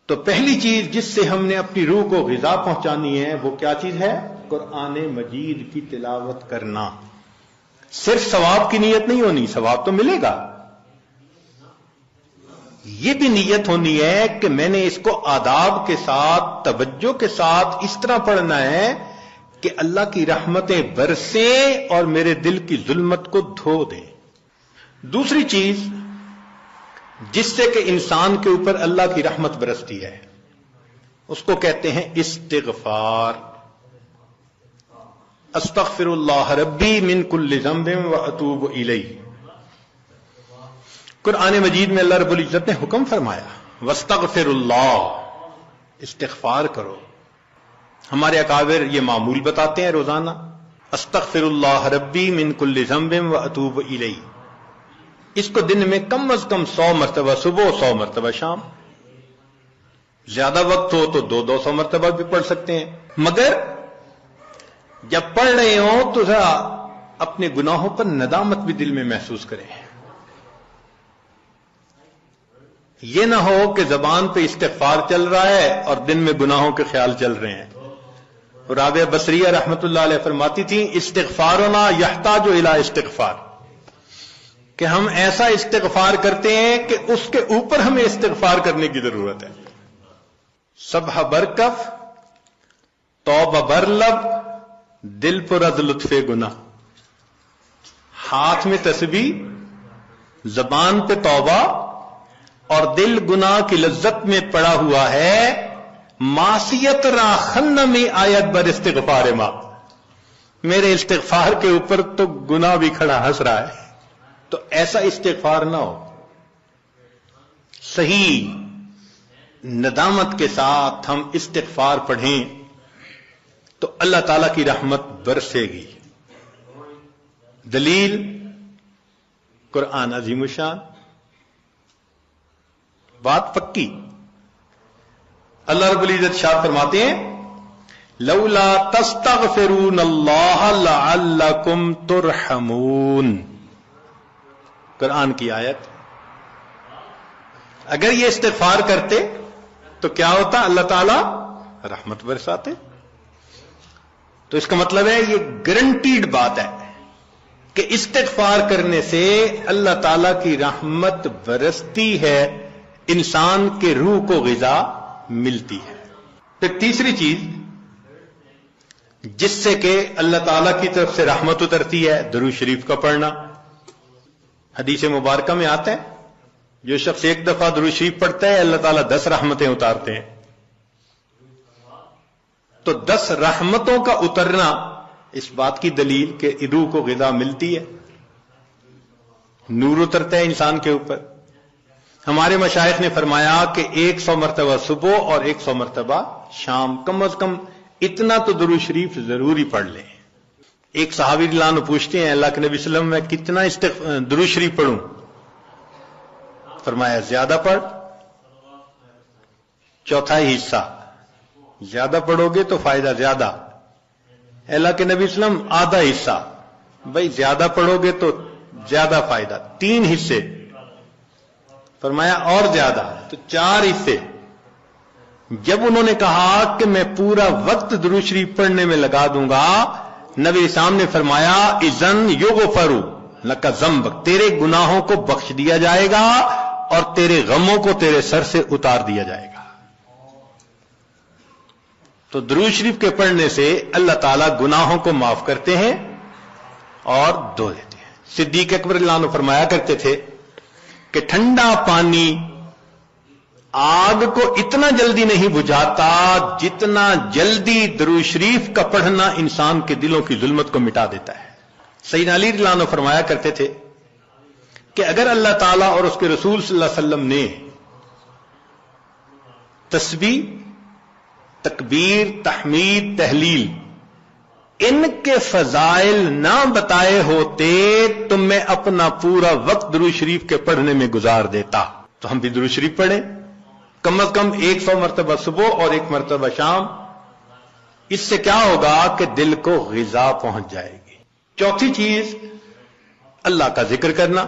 تو پہلی چیز جس سے ہم نے اپنی روح کو غذا پہنچانی ہے وہ کیا چیز ہے؟ قرآن مجید کی تلاوت کرنا. صرف ثواب کی نیت نہیں ہونی، ثواب تو ملے گا، یہ بھی نیت ہونی ہے کہ میں نے اس کو آداب کے ساتھ، توجہ کے ساتھ اس طرح پڑھنا ہے کہ اللہ کی رحمتیں برسیں اور میرے دل کی ظلمت کو دھو دیں. دوسری چیز جس سے کہ انسان کے اوپر اللہ کی رحمت برستی ہے اس کو کہتے ہیں استغفار. استغفر اللہ ربی من کل ذنب واتوب الیہ. قرآن مجید میں اللہ رب العزت نے حکم فرمایا واستغفر اللہ، استغفار کرو. ہمارے اکابر یہ معمول بتاتے ہیں روزانہ، استغفر اللہ ربی من کل ذنب واتوب الیہ. اس کو دن میں کم از کم 100 مرتبہ صبح، 100 مرتبہ شام. زیادہ وقت ہو تو 200 مرتبہ بھی پڑھ سکتے ہیں. مگر جب پڑھ رہے ہوں تو ذرا اپنے گناہوں پر ندامت بھی دل میں محسوس کریں. یہ نہ ہو کہ زبان پہ استغفار چل رہا ہے اور دن میں گناہوں کے خیال چل رہے ہیں. رابعہ بصریہ رحمت اللہ علیہ فرماتی تھیں استغفارنا یحتاج الی استغفار، کہ ہم ایسا استغفار کرتے ہیں کہ اس کے اوپر ہمیں استغفار کرنے کی ضرورت ہے. سبح برکف توبہ برلب دل پر از لطف گناہ. ہاتھ میں تسبیح، زبان پہ توبہ اور دل گناہ کی لذت میں پڑا ہوا ہے. معصیت را خن میں آیت بر استغفار ما، میرے استغفار کے اوپر تو گناہ بھی کھڑا ہنس رہا ہے. تو ایسا استغفار نہ ہو. صحیح ندامت کے ساتھ ہم استغفار پڑھیں تو اللہ تعالی کی رحمت برسے گی. دلیل قرآن عظیم الشان، بات پکی. اللہ رب العزت شاد فرماتے ہیں لولا تستغفرون اللہ لعلکم ترحمون. قرآن کی آیت. اگر یہ استغفار کرتے تو کیا ہوتا؟ اللہ تعالی رحمت برساتے. تو اس کا مطلب ہے یہ گارنٹیڈ بات ہے کہ استغفار کرنے سے اللہ تعالی کی رحمت برستی ہے، انسان کے روح کو غذا ملتی ہے. پھر تیسری چیز جس سے کہ اللہ تعالی کی طرف سے رحمت اترتی ہے، درود شریف کا پڑھنا. حدیث مبارکہ میں آتا ہے جو شخص ایک دفعہ درود شریف پڑھتا ہے اللہ تعالیٰ 10 رحمتیں اتارتے ہیں. تو 10 رحمتوں کا اترنا اس بات کی دلیل کہ روح کو غذا ملتی ہے، نور اترتا ہے انسان کے اوپر. ہمارے مشائخ نے فرمایا کہ 100 مرتبہ صبح اور 100 مرتبہ شام کم از کم اتنا تو درود شریف ضروری پڑھ لیں. ایک صحابی رضی اللہ عنہ پوچھتے ہیں اللہ کے نبی صلی اللہ علیہ وسلم میں کتنا درود شریف پڑھوں؟ فرمایا زیادہ پڑھ، چوتھائی حصہ. زیادہ پڑھو گے تو فائدہ زیادہ. اللہ کے نبی صلی اللہ علیہ وسلم آدھا حصہ. بھائی زیادہ پڑھو گے تو زیادہ فائدہ. 3 حصے. فرمایا اور زیادہ تو 4 حصے. جب انہوں نے کہا کہ میں پورا وقت درود شریف پڑھنے میں لگا دوں گا، نبی اسلام نے فرمایا اذن یغفر لک ذنبک، تیرے گناہوں کو بخش دیا جائے گا اور تیرے غموں کو تیرے سر سے اتار دیا جائے گا. تو درود شریف کے پڑھنے سے اللہ تعالیٰ گناہوں کو معاف کرتے ہیں اور دھو دیتے ہیں. صدیق اکبر رضی اللہ عنہ فرمایا کرتے تھے کہ ٹھنڈا پانی آگ کو اتنا جلدی نہیں بجھاتا جتنا جلدی درود شریف کا پڑھنا انسان کے دلوں کی ظلمت کو مٹا دیتا ہے. سیدنا علی رضی اللہ عنہ فرمایا کرتے تھے کہ اگر اللہ تعالیٰ اور اس کے رسول صلی اللہ علیہ وسلم نے تسبیح، تکبیر، تحمید، تحلیل ان کے فضائل نہ بتائے ہوتے تو میں اپنا پورا وقت درود شریف کے پڑھنے میں گزار دیتا. تو ہم بھی درود شریف پڑھیں کم از کم 100 مرتبہ صبح اور 1 مرتبہ شام. اس سے کیا ہوگا کہ دل کو غذا پہنچ جائے گی. چوتھی چیز اللہ کا ذکر کرنا.